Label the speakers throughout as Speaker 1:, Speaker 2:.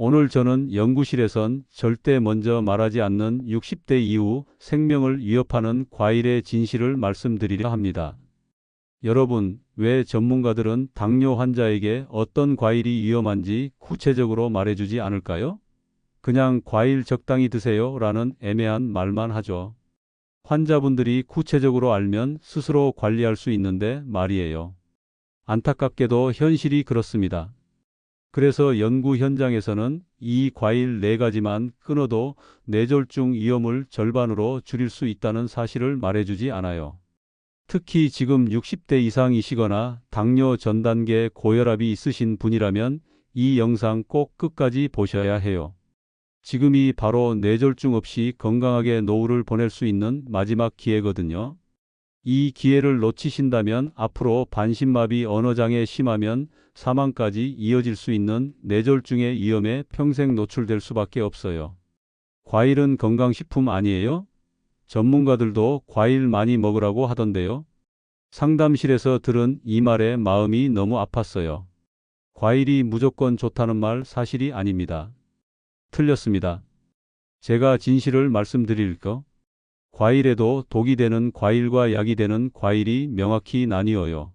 Speaker 1: 오늘 저는 연구실에선 절대 먼저 말하지 않는 60대 이후 생명을 위협하는 과일의 진실을 말씀드리려 합니다. 여러분, 왜 전문가들은 당뇨 환자에게 어떤 과일이 위험한지 구체적으로 말해주지 않을까요? 그냥 과일 적당히 드세요 라는 애매한 말만 하죠. 환자분들이 구체적으로 알면 스스로 관리할 수 있는데 말이에요. 안타깝게도 현실이 그렇습니다. 그래서 연구 현장에서는 이 과일 4가지만 끊어도 뇌졸중 위험을 절반으로 줄일 수 있다는 사실을 말해주지 않아요. 특히 지금 60대 이상이시거나 당뇨 전 단계 고혈압이 있으신 분이라면 이 영상 꼭 끝까지 보셔야 해요. 지금이 바로 뇌졸중 없이 건강하게 노후를 보낼 수 있는 마지막 기회거든요. 이 기회를 놓치신다면 앞으로 반신마비 언어장애 심하면 사망까지 이어질 수 있는 뇌졸중의 위험에 평생 노출될 수밖에 없어요. 과일은 건강식품 아니에요? 전문가들도 과일 많이 먹으라고 하던데요. 상담실에서 들은 이 말에 마음이 너무 아팠어요. 과일이 무조건 좋다는 말 사실이 아닙니다. 틀렸습니다. 제가 진실을 말씀드릴까? 과일에도 독이 되는 과일과 약이 되는 과일이 명확히 나뉘어요.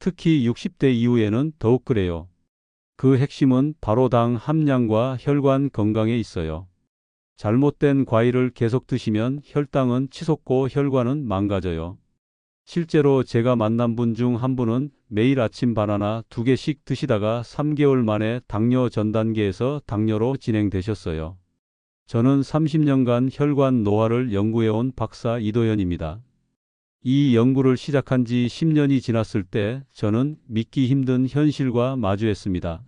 Speaker 1: 특히 60대 이후에는 더욱 그래요. 그 핵심은 바로 당 함량과 혈관 건강에 있어요. 잘못된 과일을 계속 드시면 혈당은 치솟고 혈관은 망가져요. 실제로 제가 만난 분 중 한 분은 매일 아침 바나나 2개씩 드시다가 3개월 만에 당뇨 전 단계에서 당뇨로 진행되셨어요. 저는 30년간 혈관 노화를 연구해온 박사 이도현입니다. 이 연구를 시작한 지 10년이 지났을 때 저는 믿기 힘든 현실과 마주했습니다.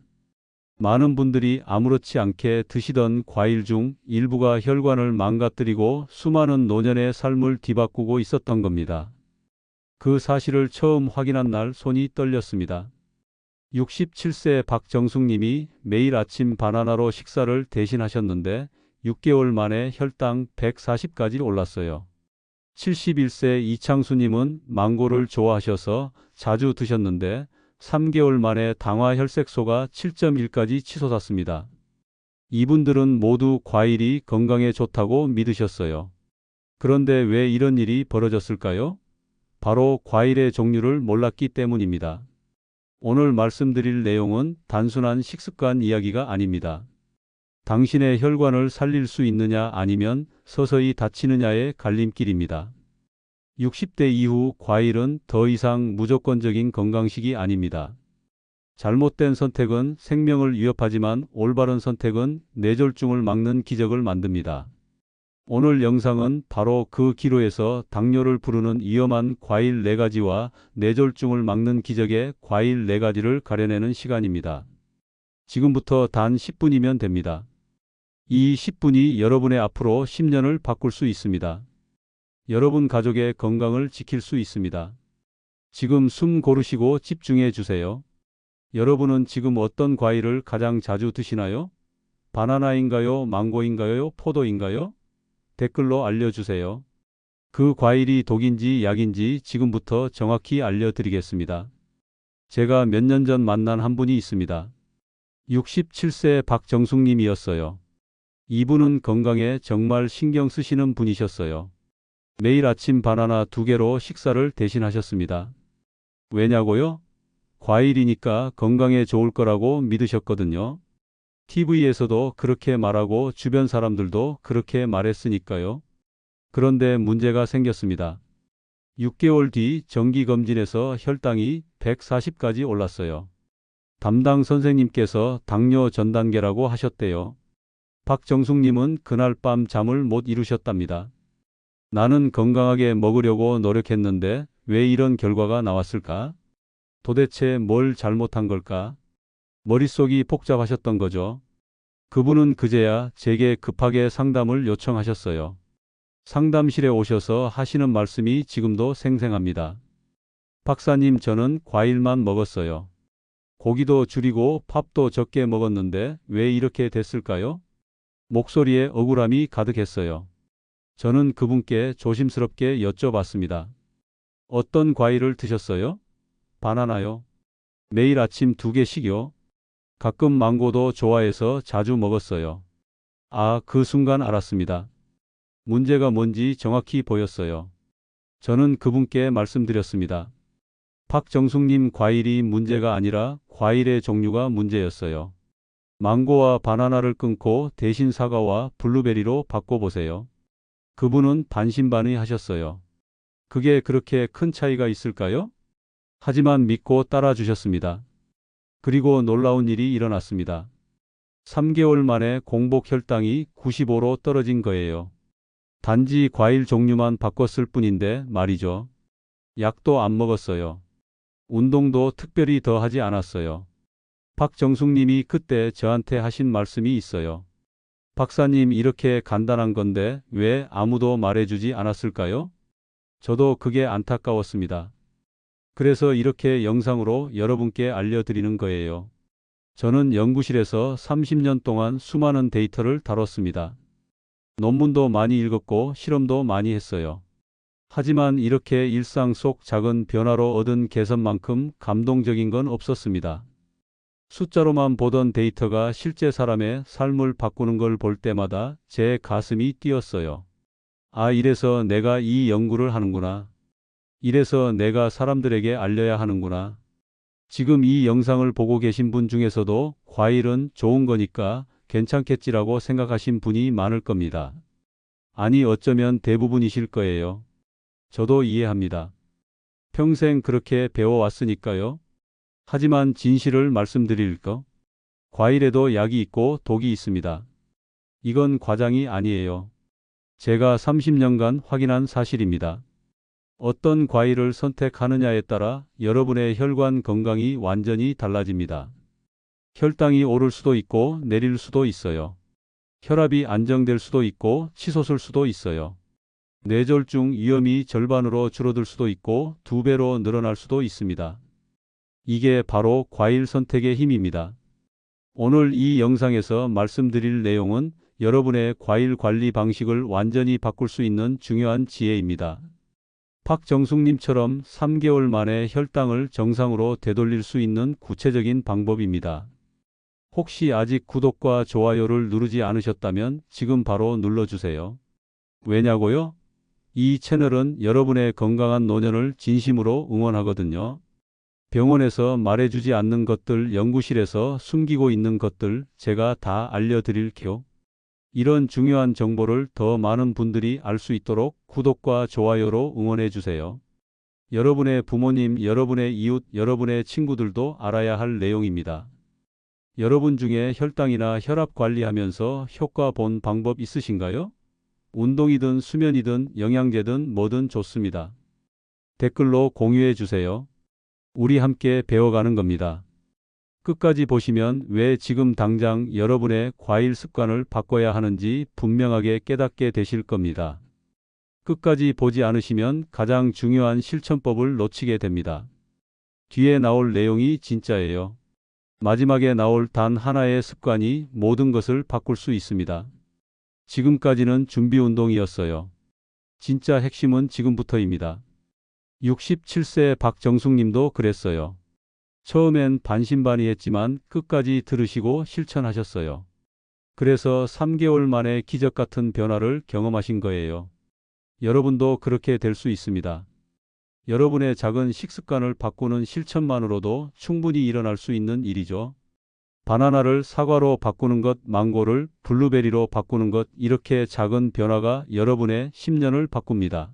Speaker 1: 많은 분들이 아무렇지 않게 드시던 과일 중 일부가 혈관을 망가뜨리고 수많은 노년의 삶을 뒤바꾸고 있었던 겁니다. 그 사실을 처음 확인한 날 손이 떨렸습니다. 67세 박정숙님이 매일 아침 바나나로 식사를 대신하셨는데 6개월 만에 혈당 140까지 올랐어요. 71세 이창수님은 망고를 좋아하셔서 자주 드셨는데 3개월 만에 당화 혈색소가 7.1까지 치솟았습니다. 이분들은 모두 과일이 건강에 좋다고 믿으셨어요. 그런데 왜 이런 일이 벌어졌을까요? 바로 과일의 종류를 몰랐기 때문입니다. 오늘 말씀드릴 내용은 단순한 식습관 이야기가 아닙니다. 당신의 혈관을 살릴 수 있느냐 아니면 서서히 다치느냐의 갈림길입니다. 60대 이후 과일은 더 이상 무조건적인 건강식이 아닙니다. 잘못된 선택은 생명을 위협하지만 올바른 선택은 뇌졸중을 막는 기적을 만듭니다. 오늘 영상은 바로 그 기로에서 당뇨를 부르는 위험한 과일 4가지와 뇌졸중을 막는 기적의 과일 4가지를 가려내는 시간입니다. 지금부터 단 10분이면 됩니다. 이 10분이 여러분의 앞으로 10년을 바꿀 수 있습니다. 여러분 가족의 건강을 지킬 수 있습니다. 지금 숨 고르시고 집중해 주세요. 여러분은 지금 어떤 과일을 가장 자주 드시나요? 바나나인가요? 망고인가요? 포도인가요? 댓글로 알려주세요. 그 과일이 독인지 약인지 지금부터 정확히 알려드리겠습니다. 제가 몇 년 전 만난 한 분이 있습니다. 67세 박정숙님이었어요. 이분은 건강에 정말 신경 쓰시는 분이셨어요. 매일 아침 바나나 2개로 식사를 대신하셨습니다. 왜냐고요? 과일이니까 건강에 좋을 거라고 믿으셨거든요. TV에서도 그렇게 말하고 주변 사람들도 그렇게 말했으니까요. 그런데 문제가 생겼습니다. 6개월 뒤 정기검진에서 혈당이 140까지 올랐어요. 담당 선생님께서 당뇨 전 단계라고 하셨대요. 박정숙님은 그날 밤 잠을 못 이루셨답니다. 나는 건강하게 먹으려고 노력했는데 왜 이런 결과가 나왔을까? 도대체 뭘 잘못한 걸까? 머릿속이 복잡하셨던 거죠. 그분은 그제야 제게 급하게 상담을 요청하셨어요. 상담실에 오셔서 하시는 말씀이 지금도 생생합니다. 박사님, 저는 과일만 먹었어요. 고기도 줄이고 밥도 적게 먹었는데 왜 이렇게 됐을까요? 목소리에 억울함이 가득했어요. 저는 그분께 조심스럽게 여쭤봤습니다. 어떤 과일을 드셨어요? 바나나요. 매일 아침 2개씩요? 가끔 망고도 좋아해서 자주 먹었어요. 아, 그 순간 알았습니다. 문제가 뭔지 정확히 보였어요. 저는 그분께 말씀드렸습니다. 박정숙님, 과일이 문제가 아니라 과일의 종류가 문제였어요. 망고와 바나나를 끊고 대신 사과와 블루베리로 바꿔보세요. 그분은 반신반의하셨어요. 그게 그렇게 큰 차이가 있을까요? 하지만 믿고 따라주셨습니다. 그리고 놀라운 일이 일어났습니다. 3개월 만에 공복 혈당이 95로 떨어진 거예요. 단지 과일 종류만 바꿨을 뿐인데 말이죠. 약도 안 먹었어요. 운동도 특별히 더 하지 않았어요. 박정숙님이 그때 저한테 하신 말씀이 있어요. 박사님, 이렇게 간단한 건데 왜 아무도 말해주지 않았을까요? 저도 그게 안타까웠습니다. 그래서 이렇게 영상으로 여러분께 알려드리는 거예요. 저는 연구실에서 30년 동안 수많은 데이터를 다뤘습니다. 논문도 많이 읽었고 실험도 많이 했어요. 하지만 이렇게 일상 속 작은 변화로 얻은 개선만큼 감동적인 건 없었습니다. 숫자로만 보던 데이터가 실제 사람의 삶을 바꾸는 걸 볼 때마다 제 가슴이 뛰었어요. 아, 이래서 내가 이 연구를 하는구나. 이래서 내가 사람들에게 알려야 하는구나. 지금 이 영상을 보고 계신 분 중에서도 과일은 좋은 거니까 괜찮겠지라고 생각하신 분이 많을 겁니다. 아니, 어쩌면 대부분이실 거예요. 저도 이해합니다. 평생 그렇게 배워왔으니까요. 하지만 진실을 말씀드릴까? 과일에도 약이 있고 독이 있습니다. 이건 과장이 아니에요. 제가 30년간 확인한 사실입니다. 어떤 과일을 선택하느냐에 따라 여러분의 혈관 건강이 완전히 달라집니다. 혈당이 오를 수도 있고 내릴 수도 있어요. 혈압이 안정될 수도 있고 치솟을 수도 있어요. 뇌졸중 위험이 절반으로 줄어들 수도 있고 2배로 늘어날 수도 있습니다. 이게 바로 과일 선택의 힘입니다. 오늘 이 영상에서 말씀드릴 내용은 여러분의 과일 관리 방식을 완전히 바꿀 수 있는 중요한 지혜입니다. 박정숙님처럼 3개월 만에 혈당을 정상으로 되돌릴 수 있는 구체적인 방법입니다. 혹시 아직 구독과 좋아요를 누르지 않으셨다면 지금 바로 눌러주세요. 왜냐고요? 이 채널은 여러분의 건강한 노년을 진심으로 응원하거든요. 병원에서 말해주지 않는 것들, 연구실에서 숨기고 있는 것들 제가 다 알려드릴게요. 이런 중요한 정보를 더 많은 분들이 알 수 있도록 구독과 좋아요로 응원해 주세요. 여러분의 부모님, 여러분의 이웃, 여러분의 친구들도 알아야 할 내용입니다. 여러분 중에 혈당이나 혈압 관리하면서 효과 본 방법 있으신가요? 운동이든 수면이든 영양제든 뭐든 좋습니다. 댓글로 공유해 주세요. 우리 함께 배워가는 겁니다. 끝까지 보시면 왜 지금 당장 여러분의 과일 습관을 바꿔야 하는지 분명하게 깨닫게 되실 겁니다. 끝까지 보지 않으시면 가장 중요한 실천법을 놓치게 됩니다. 뒤에 나올 내용이 진짜예요. 마지막에 나올 단 하나의 습관이 모든 것을 바꿀 수 있습니다. 지금까지는 준비 운동이었어요. 진짜 핵심은 지금부터입니다. 67세 박정숙님도 그랬어요. 처음엔 반신반의했지만 끝까지 들으시고 실천하셨어요. 그래서 3개월 만에 기적 같은 변화를 경험하신 거예요. 여러분도 그렇게 될 수 있습니다. 여러분의 작은 식습관을 바꾸는 실천만으로도 충분히 일어날 수 있는 일이죠. 바나나를 사과로 바꾸는 것, 망고를 블루베리로 바꾸는 것, 이렇게 작은 변화가 여러분의 10년을 바꿉니다.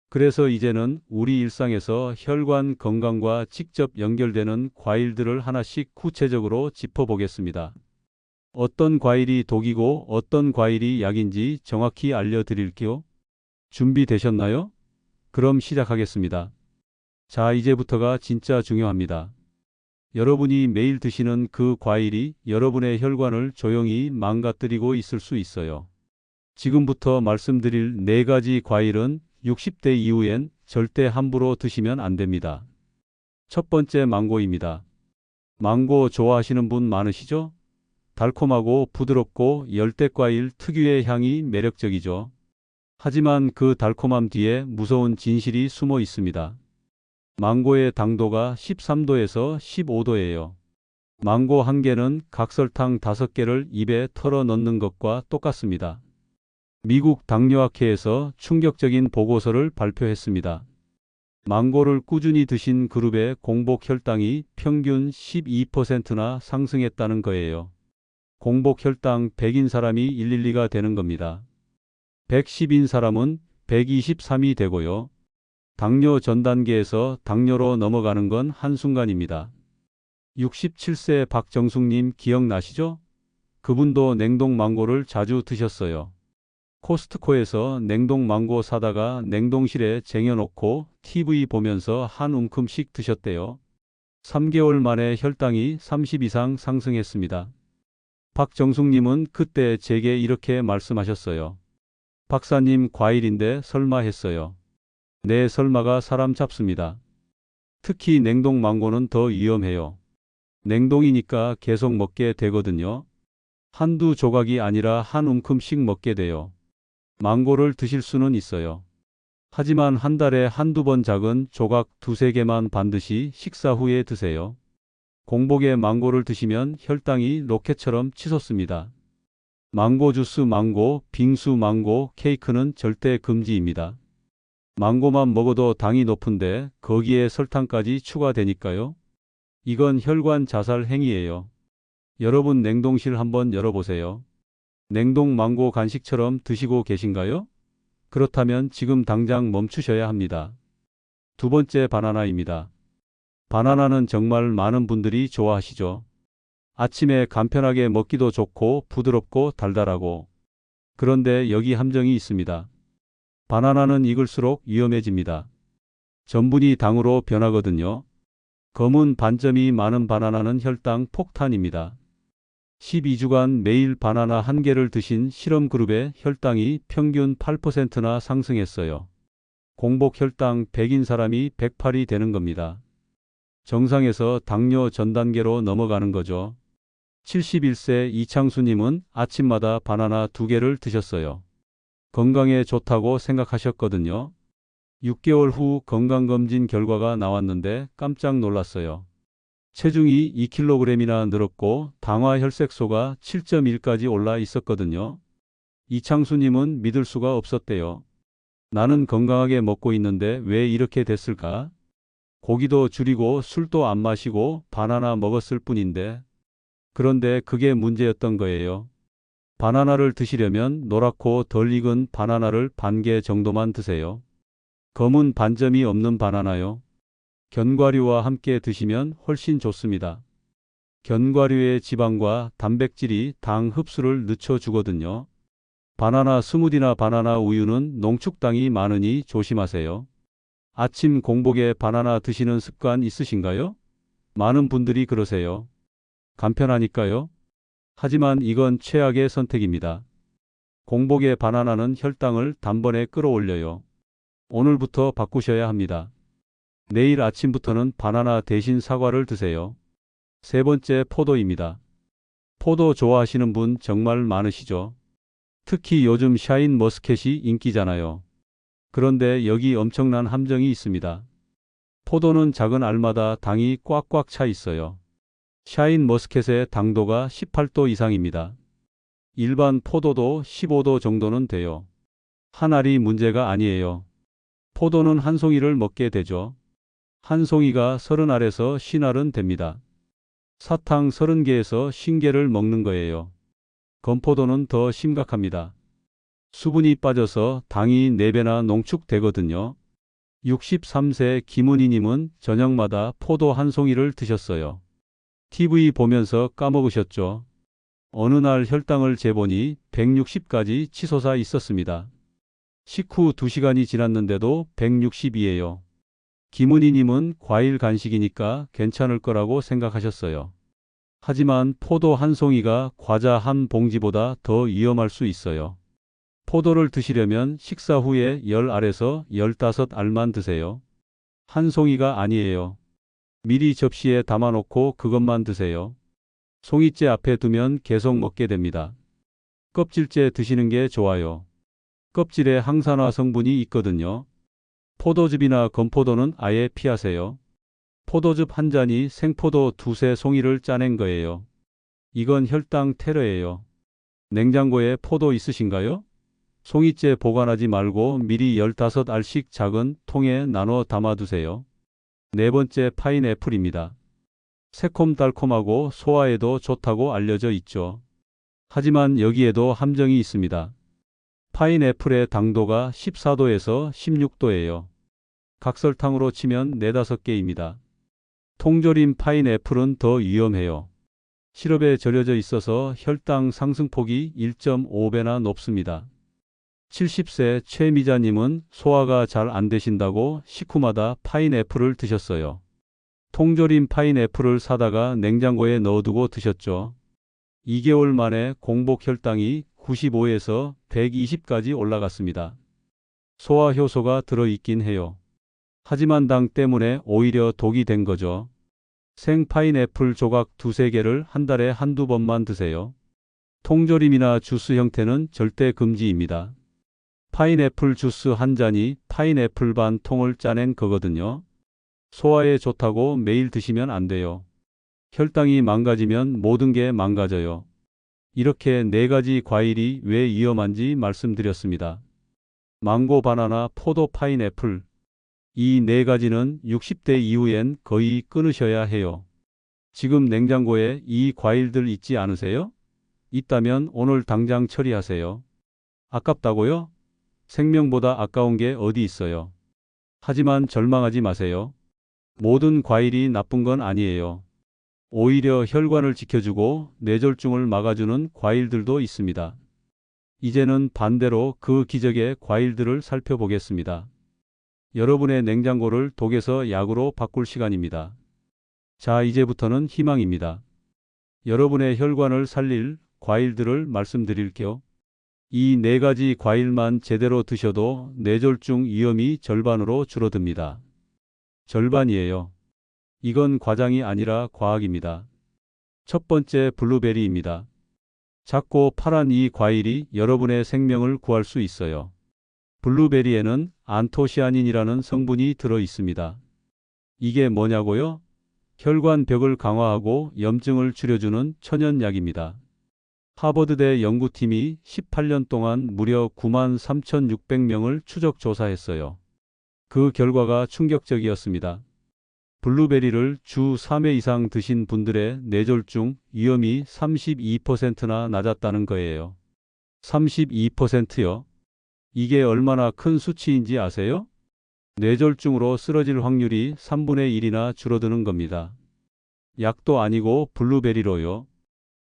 Speaker 1: 그래서 이제는 우리 일상에서 혈관 건강과 직접 연결되는 과일들을 하나씩 구체적으로 짚어보겠습니다. 어떤 과일이 독이고 어떤 과일이 약인지 정확히 알려드릴게요. 준비되셨나요? 그럼 시작하겠습니다. 자, 이제부터가 진짜 중요합니다. 여러분이 매일 드시는 그 과일이 여러분의 혈관을 조용히 망가뜨리고 있을 수 있어요. 지금부터 말씀드릴 4가지 과일은 60대 이후엔 절대 함부로 드시면 안 됩니다. 첫 번째, 망고입니다. 망고 좋아하시는 분 많으시죠? 달콤하고 부드럽고 열대과일 특유의 향이 매력적이죠. 하지만 그 달콤함 뒤에 무서운 진실이 숨어 있습니다. 망고의 당도가 13도에서 15도예요. 망고 한 개는 각설탕 5개를 입에 털어 넣는 것과 똑같습니다. 미국 당뇨학회에서 충격적인 보고서를 발표했습니다. 망고를 꾸준히 드신 그룹의 공복 혈당이 평균 12%나 상승했다는 거예요. 공복 혈당 100인 사람이 112가 되는 겁니다. 110인 사람은 123이 되고요. 당뇨 전 단계에서 당뇨로 넘어가는 건 한순간입니다. 67세 박정숙님 기억나시죠? 그분도 냉동 망고를 자주 드셨어요. 코스트코에서 냉동 망고 사다가 냉동실에 쟁여놓고 TV 보면서 한 움큼씩 드셨대요. 3개월 만에 혈당이 30 이상 상승했습니다. 박정숙님은 그때 제게 이렇게 말씀하셨어요. 박사님, 과일인데 설마 했어요. 네, 설마가 사람 잡습니다. 특히 냉동 망고는 더 위험해요. 냉동이니까 계속 먹게 되거든요. 한두 조각이 아니라 한 움큼씩 먹게 돼요. 망고를 드실 수는 있어요. 하지만 한 달에 한두 번 작은 조각 2~3개만 반드시 식사 후에 드세요. 공복에 망고를 드시면 혈당이 로켓처럼 치솟습니다. 망고 주스, 망고, 빙수, 망고, 케이크는 절대 금지입니다. 망고만 먹어도 당이 높은데 거기에 설탕까지 추가되니까요. 이건 혈관 자살 행위예요. 여러분 냉동실 한번 열어보세요. 냉동 망고 간식처럼 드시고 계신가요? 그렇다면 지금 당장 멈추셔야 합니다. 두 번째, 바나나입니다. 바나나는 정말 많은 분들이 좋아하시죠. 아침에 간편하게 먹기도 좋고 부드럽고 달달하고. 그런데 여기 함정이 있습니다. 바나나는 익을수록 위험해집니다. 전분이 당으로 변하거든요. 검은 반점이 많은 바나나는 혈당 폭탄입니다. 12주간 매일 바나나 한 개를 드신 실험 그룹의 혈당이 평균 8%나 상승했어요. 공복 혈당 100인 사람이 108이 되는 겁니다. 정상에서 당뇨 전 단계로 넘어가는 거죠. 71세 이창수님은 아침마다 바나나 2개를 드셨어요. 건강에 좋다고 생각하셨거든요. 6개월 후 건강검진 결과가 나왔는데 깜짝 놀랐어요. 체중이 2kg이나 늘었고 당화 혈색소가 7.1까지 올라 있었거든요. 이창수님은 믿을 수가 없었대요. 나는 건강하게 먹고 있는데 왜 이렇게 됐을까? 고기도 줄이고 술도 안 마시고 바나나 먹었을 뿐인데. 그런데 그게 문제였던 거예요. 바나나를 드시려면 노랗고 덜 익은 바나나를 반 개 정도만 드세요. 검은 반점이 없는 바나나요. 견과류와 함께 드시면 훨씬 좋습니다. 견과류의 지방과 단백질이 당 흡수를 늦춰주거든요. 바나나 스무디나 바나나 우유는 농축당이 많으니 조심하세요. 아침 공복에 바나나 드시는 습관 있으신가요? 많은 분들이 그러세요. 간편하니까요. 하지만 이건 최악의 선택입니다. 공복에 바나나는 혈당을 단번에 끌어올려요. 오늘부터 바꾸셔야 합니다. 내일 아침부터는 바나나 대신 사과를 드세요. 세 번째, 포도입니다. 포도 좋아하시는 분 정말 많으시죠? 특히 요즘 샤인 머스켓이 인기잖아요. 그런데 여기 엄청난 함정이 있습니다. 포도는 작은 알마다 당이 꽉꽉 차 있어요. 샤인 머스켓의 당도가 18도 이상입니다. 일반 포도도 15도 정도는 돼요. 한 알이 문제가 아니에요. 포도는 한 송이를 먹게 되죠. 한 송이가 30알에서 50알은 됩니다. 사탕 30개에서 50개를 먹는 거예요. 건포도는 더 심각합니다. 수분이 빠져서 당이 4배나 농축되거든요. 63세 김은희님은 저녁마다 포도 한 송이를 드셨어요. TV 보면서 까먹으셨죠? 어느 날 혈당을 재보니 160까지 치솟아 있었습니다. 식후 2시간이 지났는데도 160이에요. 김은희님은 과일 간식이니까 괜찮을 거라고 생각하셨어요. 하지만 포도 한 송이가 과자 한 봉지보다 더 위험할 수 있어요. 포도를 드시려면 식사 후에 10알에서 15알만 드세요. 한 송이가 아니에요. 미리 접시에 담아놓고 그것만 드세요. 송이째 앞에 두면 계속 먹게 됩니다. 껍질째 드시는 게 좋아요. 껍질에 항산화 성분이 있거든요. 포도즙이나 건포도는 아예 피하세요. 포도즙 한 잔이 생포도 두세 송이를 짜낸 거예요. 이건 혈당 테러예요. 냉장고에 포도 있으신가요? 송이째 보관하지 말고 미리 15알씩 작은 통에 나눠 담아두세요. 네 번째 파인애플입니다. 새콤달콤하고 소화에도 좋다고 알려져 있죠. 하지만 여기에도 함정이 있습니다. 파인애플의 당도가 14도에서 16도예요. 각설탕으로 치면 4~5개입니다. 통조림 파인애플은 더 위험해요. 시럽에 절여져 있어서 혈당 상승폭이 1.5배나 높습니다. 70세 최미자님은 소화가 잘 안 되신다고 식후마다 파인애플을 드셨어요. 통조림 파인애플을 사다가 냉장고에 넣어두고 드셨죠. 2개월 만에 공복 혈당이 95에서 120까지 올라갔습니다. 소화 효소가 들어있긴 해요. 하지만 당 때문에 오히려 독이 된 거죠. 생 파인애플 조각 2~3개를 한 달에 한두 번만 드세요. 통조림이나 주스 형태는 절대 금지입니다. 파인애플 주스 한 잔이 파인애플 반 통을 짜낸 거거든요. 소화에 좋다고 매일 드시면 안 돼요. 혈당이 망가지면 모든 게 망가져요. 이렇게 4가지 과일이 왜 위험한지 말씀드렸습니다. 망고, 바나나, 포도, 파인애플. 이 4가지는 60대 이후엔 거의 끊으셔야 해요. 지금 냉장고에 이 과일들 있지 않으세요? 있다면 오늘 당장 처리하세요. 아깝다고요? 생명보다 아까운 게 어디 있어요. 하지만 절망하지 마세요. 모든 과일이 나쁜 건 아니에요. 오히려 혈관을 지켜주고 뇌졸중을 막아주는 과일들도 있습니다. 이제는 반대로 그 기적의 과일들을 살펴보겠습니다. 여러분의 냉장고를 독에서 약으로 바꿀 시간입니다. 자, 이제부터는 희망입니다. 여러분의 혈관을 살릴 과일들을 말씀드릴게요. 이 4가지 과일만 제대로 드셔도 뇌졸중 위험이 절반으로 줄어듭니다. 절반이에요. 이건 과장이 아니라 과학입니다. 첫 번째 블루베리입니다. 작고 파란 이 과일이 여러분의 생명을 구할 수 있어요. 블루베리에는 안토시아닌이라는 성분이 들어 있습니다. 이게 뭐냐고요? 혈관벽을 강화하고 염증을 줄여주는 천연약입니다. 하버드대 연구팀이 18년 동안 무려 93,600명을 추적 조사했어요. 그 결과가 충격적이었습니다. 블루베리를 주 3회 이상 드신 분들의 뇌졸중 위험이 32%나 낮았다는 거예요. 32%요? 이게 얼마나 큰 수치인지 아세요? 뇌졸중으로 쓰러질 확률이 3분의 1이나 줄어드는 겁니다. 약도 아니고 블루베리로요.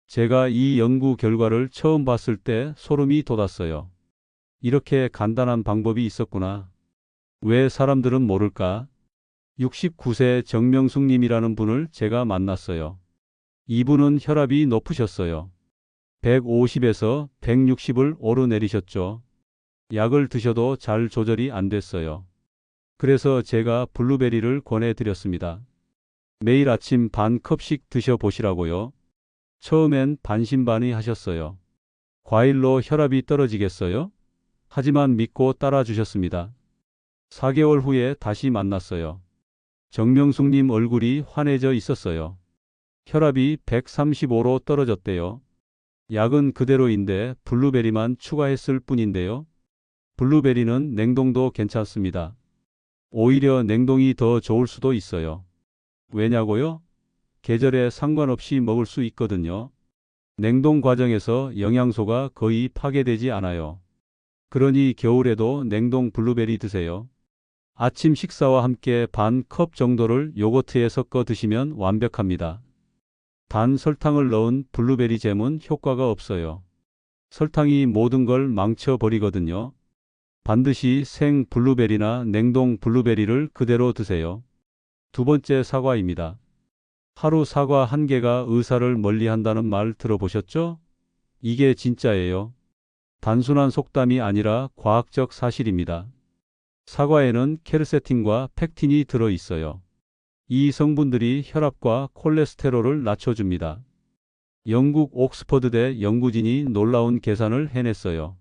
Speaker 1: 제가 이 연구 결과를 처음 봤을 때 소름이 돋았어요. 이렇게 간단한 방법이 있었구나. 왜 사람들은 모를까? 69세 정명숙님이라는 분을 제가 만났어요. 이분은 혈압이 높으셨어요. 150에서 160을 오르내리셨죠. 약을 드셔도 잘 조절이 안 됐어요. 그래서 제가 블루베리를 권해드렸습니다. 매일 아침 반 컵씩 드셔보시라고요. 처음엔 반신반의 하셨어요. 과일로 혈압이 떨어지겠어요? 하지만 믿고 따라주셨습니다. 4개월 후에 다시 만났어요. 정명숙님 얼굴이 환해져 있었어요. 혈압이 135로 떨어졌대요. 약은 그대로인데 블루베리만 추가했을 뿐인데요. 블루베리는 냉동도 괜찮습니다. 오히려 냉동이 더 좋을 수도 있어요. 왜냐고요? 계절에 상관없이 먹을 수 있거든요. 냉동 과정에서 영양소가 거의 파괴되지 않아요. 그러니 겨울에도 냉동 블루베리 드세요. 아침 식사와 함께 반 컵 정도를 요거트에 섞어 드시면 완벽합니다. 단 설탕을 넣은 블루베리 잼은 효과가 없어요. 설탕이 모든 걸 망쳐버리거든요. 반드시 생 블루베리나 냉동 블루베리를 그대로 드세요. 두 번째 사과입니다. 하루 사과 1개가 의사를 멀리한다는 말 들어보셨죠? 이게 진짜예요. 단순한 속담이 아니라 과학적 사실입니다. 사과에는 케르세틴과 펙틴이 들어 있어요. 이 성분들이 혈압과 콜레스테롤을 낮춰줍니다. 영국 옥스퍼드대 연구진이 놀라운 계산을 해냈어요.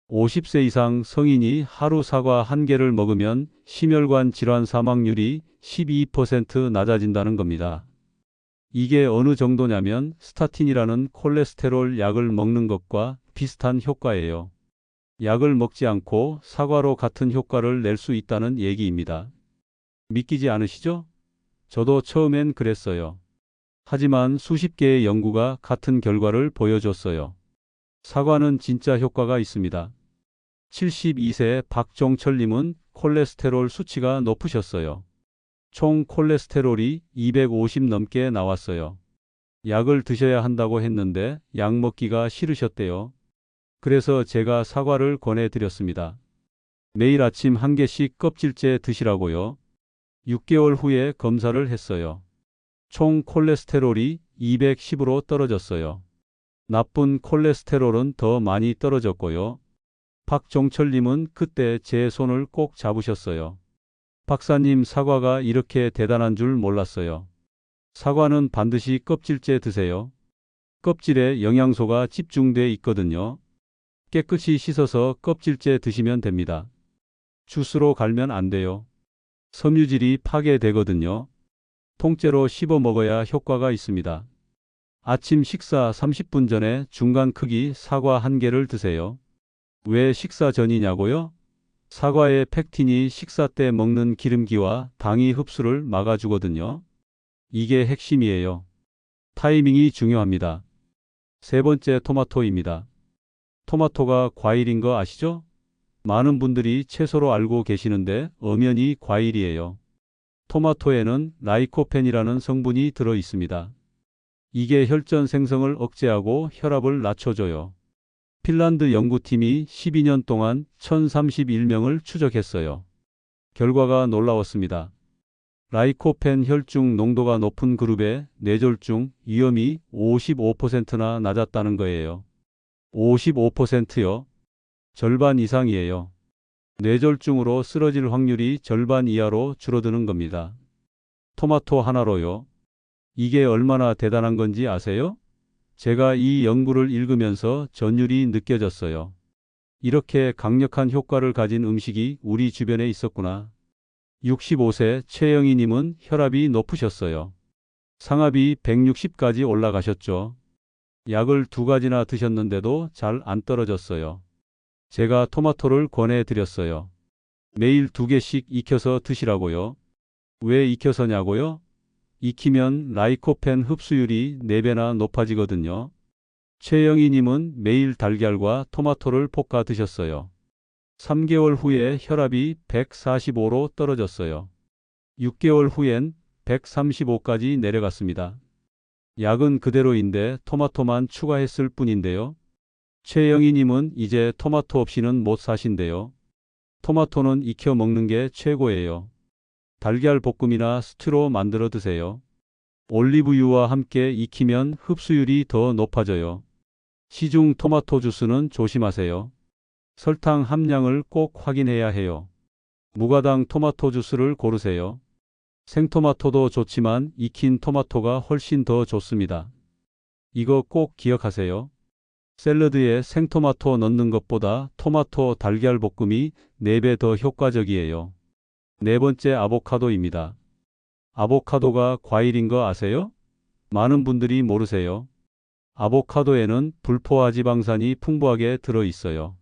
Speaker 1: 50세 이상 성인이 하루 사과 한 개를 먹으면 심혈관 질환 사망률이 12% 낮아진다는 겁니다. 이게 어느 정도냐면 스타틴이라는 콜레스테롤 약을 먹는 것과 비슷한 효과예요. 약을 먹지 않고 사과로 같은 효과를 낼 수 있다는 얘기입니다. 믿기지 않으시죠? 저도 처음엔 그랬어요. 하지만 수십 개의 연구가 같은 결과를 보여줬어요. 사과는 진짜 효과가 있습니다. 72세 박종철님은 콜레스테롤 수치가 높으셨어요. 총 콜레스테롤이 250 넘게 나왔어요. 약을 드셔야 한다고 했는데 약 먹기가 싫으셨대요. 그래서 제가 사과를 권해드렸습니다. 매일 아침 한 개씩 껍질째 드시라고요. 6개월 후에 검사를 했어요. 총 콜레스테롤이 210으로 떨어졌어요. 나쁜 콜레스테롤은 더 많이 떨어졌고요. 박종철님은 그때 제 손을 꼭 잡으셨어요. 박사님, 사과가 이렇게 대단한 줄 몰랐어요. 사과는 반드시 껍질째 드세요. 껍질에 영양소가 집중돼 있거든요. 깨끗이 씻어서 껍질째 드시면 됩니다. 주스로 갈면 안 돼요. 섬유질이 파괴되거든요. 통째로 씹어 먹어야 효과가 있습니다. 아침 식사 30분 전에 중간 크기 사과 한 개를 드세요. 왜 식사 전이냐고요? 사과의 펙틴이 식사 때 먹는 기름기와 당이 흡수를 막아주거든요. 이게 핵심이에요. 타이밍이 중요합니다. 세 번째, 토마토입니다. 토마토가 과일인 거 아시죠? 많은 분들이 채소로 알고 계시는데 엄연히 과일이에요. 토마토에는 라이코펜이라는 성분이 들어 있습니다. 이게 혈전 생성을 억제하고 혈압을 낮춰줘요. 핀란드 연구팀이 12년 동안 1031명을 추적했어요. 결과가 놀라웠습니다. 라이코펜 혈중 농도가 높은 그룹의 뇌졸중 위험이 55%나 낮았다는 거예요. 55%요? 절반 이상이에요. 뇌졸중으로 쓰러질 확률이 절반 이하로 줄어드는 겁니다. 토마토 하나로요. 이게 얼마나 대단한 건지 아세요? 제가 이 연구를 읽으면서 전율이 느껴졌어요. 이렇게 강력한 효과를 가진 음식이 우리 주변에 있었구나. 65세 최영희님은 혈압이 높으셨어요. 상압이 160까지 올라가셨죠. 약을 2가지나 드셨는데도 잘 안 떨어졌어요. 제가 토마토를 권해드렸어요. 매일 2개씩 익혀서 드시라고요. 왜 익혀서냐고요? 익히면 라이코펜 흡수율이 4배나 높아지거든요. 최영희님은 매일 달걀과 토마토를 볶아 드셨어요. 3개월 후에 혈압이 145로 떨어졌어요. 6개월 후엔 135까지 내려갔습니다. 약은 그대로인데 토마토만 추가했을 뿐인데요. 최영희님은 이제 토마토 없이는 못 사신대요. 토마토는 익혀 먹는 게 최고예요. 달걀 볶음이나 스튜로 만들어 드세요. 올리브유와 함께 익히면 흡수율이 더 높아져요. 시중 토마토 주스는 조심하세요. 설탕 함량을 꼭 확인해야 해요. 무가당 토마토 주스를 고르세요. 생토마토도 좋지만 익힌 토마토가 훨씬 더 좋습니다. 이거 꼭 기억하세요. 샐러드에 생토마토 넣는 것보다 토마토 달걀 볶음이 4배 더 효과적이에요. 네 번째, 아보카도입니다. 아보카도가 과일인 거 아세요? 많은 분들이 모르세요. 아보카도에는 불포화 지방산이 풍부하게 들어 있어요.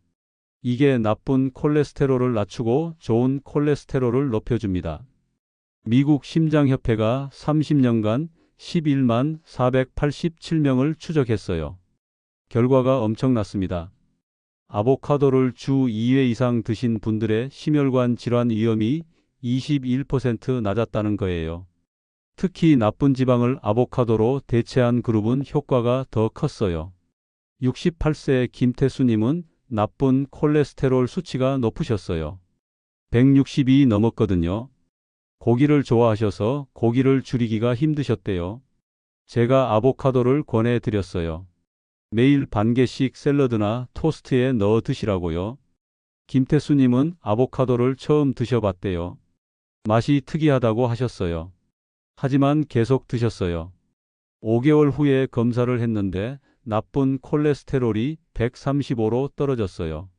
Speaker 1: 이게 나쁜 콜레스테롤을 낮추고 좋은 콜레스테롤을 높여줍니다. 미국 심장협회가 30년간 11만 487명을 추적했어요. 결과가 엄청났습니다. 아보카도를 주 2회 이상 드신 분들의 심혈관 질환 위험이 21% 낮았다는 거예요. 특히 나쁜 지방을 아보카도로 대체한 그룹은 효과가 더 컸어요. 68세 김태수님은 나쁜 콜레스테롤 수치가 높으셨어요. 160이 넘었거든요. 고기를 좋아하셔서 고기를 줄이기가 힘드셨대요. 제가 아보카도를 권해드렸어요. 매일 반 개씩 샐러드나 토스트에 넣어 드시라고요. 김태수님은 아보카도를 처음 드셔봤대요. 맛이 특이하다고 하셨어요. 하지만 계속 드셨어요. 5개월 후에 검사를 했는데 나쁜 콜레스테롤이 135로 떨어졌어요.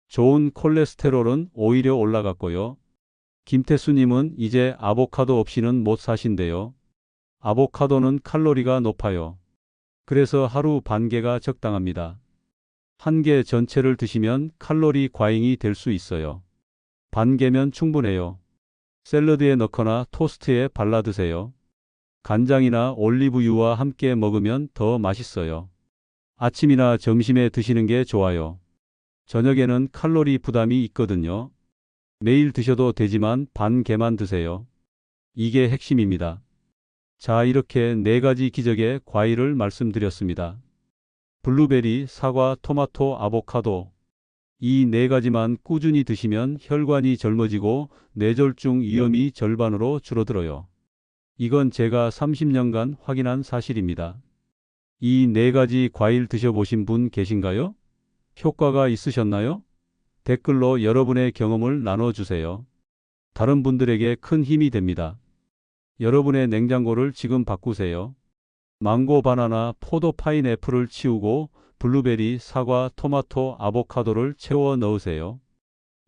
Speaker 1: 좋은 콜레스테롤은 오히려 올라갔고요. 김태수님은 이제 아보카도 없이는 못 사신대요. 아보카도는 칼로리가 높아요. 그래서 하루 반 개가 적당합니다. 한 개 전체를 드시면 칼로리 과잉이 될 수 있어요. 반 개면 충분해요. 샐러드에 넣거나 토스트에 발라 드세요. 간장이나 올리브유와 함께 먹으면 더 맛있어요. 아침이나 점심에 드시는 게 좋아요. 저녁에는 칼로리 부담이 있거든요. 매일 드셔도 되지만 반 개만 드세요. 이게 핵심입니다. 자, 이렇게 4가지 기적의 과일을 말씀드렸습니다. 블루베리, 사과, 토마토, 아보카도. 이 4가지만 꾸준히 드시면 혈관이 젊어지고 뇌졸중 위험이 절반으로 줄어들어요. 이건 제가 30년간 확인한 사실입니다. 이 4가지 과일 드셔보신 분 계신가요? 효과가 있으셨나요? 댓글로 여러분의 경험을 나눠주세요. 다른 분들에게 큰 힘이 됩니다. 여러분의 냉장고를 지금 바꾸세요. 망고, 바나나, 포도, 파인애플을 치우고 블루베리, 사과, 토마토, 아보카도를 채워 넣으세요.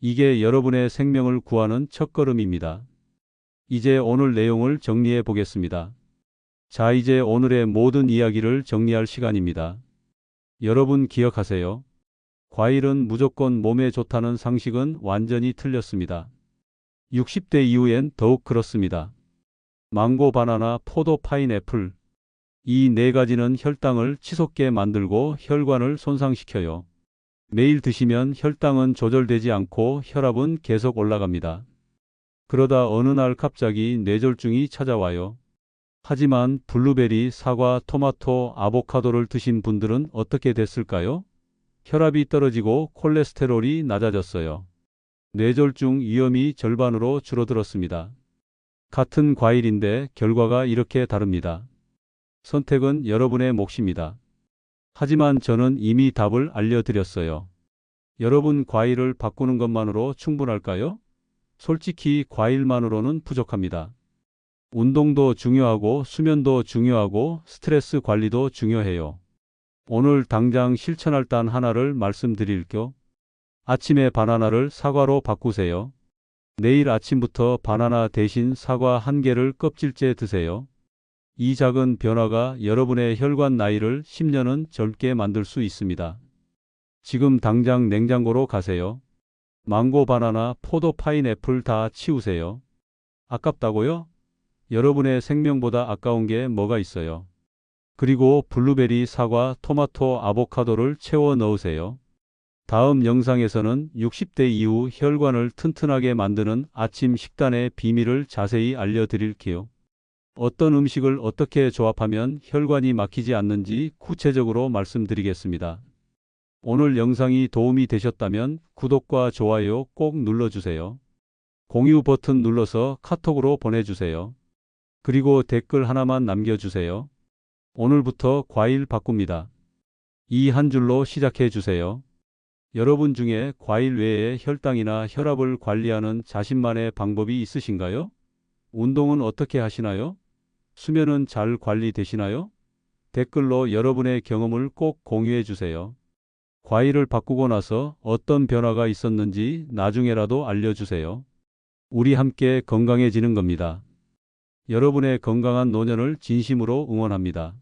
Speaker 1: 이게 여러분의 생명을 구하는 첫걸음입니다. 이제 오늘 내용을 정리해 보겠습니다. 자, 이제 오늘의 모든 이야기를 정리할 시간입니다. 여러분 기억하세요. 과일은 무조건 몸에 좋다는 상식은 완전히 틀렸습니다. 60대 이후엔 더욱 그렇습니다. 망고, 바나나, 포도, 파인애플. 이 4가지는 혈당을 치솟게 만들고 혈관을 손상시켜요. 매일 드시면 혈당은 조절되지 않고 혈압은 계속 올라갑니다. 그러다 어느 날 갑자기 뇌졸중이 찾아와요. 하지만 블루베리, 사과, 토마토, 아보카도를 드신 분들은 어떻게 됐을까요? 혈압이 떨어지고 콜레스테롤이 낮아졌어요. 뇌졸중 위험이 절반으로 줄어들었습니다. 같은 과일인데 결과가 이렇게 다릅니다. 선택은 여러분의 몫입니다. 하지만 저는 이미 답을 알려드렸어요. 여러분 과일을 바꾸는 것만으로 충분할까요? 솔직히 과일만으로는 부족합니다. 운동도 중요하고 수면도 중요하고 스트레스 관리도 중요해요. 오늘 당장 실천할 단 하나를 말씀드릴게요. 아침에 바나나를 사과로 바꾸세요. 내일 아침부터 바나나 대신 사과 1개를 껍질째 드세요. 이 작은 변화가 여러분의 혈관 나이를 10년은 젊게 만들 수 있습니다. 지금 당장 냉장고로 가세요. 망고, 바나나, 포도, 파인애플 다 치우세요. 아깝다고요? 여러분의 생명보다 아까운 게 뭐가 있어요? 그리고 블루베리, 사과, 토마토, 아보카도를 채워 넣으세요. 다음 영상에서는 60대 이후 혈관을 튼튼하게 만드는 아침 식단의 비밀을 자세히 알려드릴게요. 어떤 음식을 어떻게 조합하면 혈관이 막히지 않는지 구체적으로 말씀드리겠습니다. 오늘 영상이 도움이 되셨다면 구독과 좋아요 꼭 눌러주세요. 공유 버튼 눌러서 카톡으로 보내주세요. 그리고 댓글 하나만 남겨주세요. 오늘부터 과일 바꿉니다. 이 한 줄로 시작해 주세요. 여러분 중에 과일 외에 혈당이나 혈압을 관리하는 자신만의 방법이 있으신가요? 운동은 어떻게 하시나요? 수면은 잘 관리되시나요? 댓글로 여러분의 경험을 꼭 공유해 주세요. 과일을 바꾸고 나서 어떤 변화가 있었는지 나중에라도 알려주세요. 우리 함께 건강해지는 겁니다. 여러분의 건강한 노년을 진심으로 응원합니다.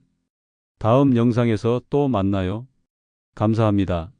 Speaker 1: 다음 영상에서 또 만나요. 감사합니다.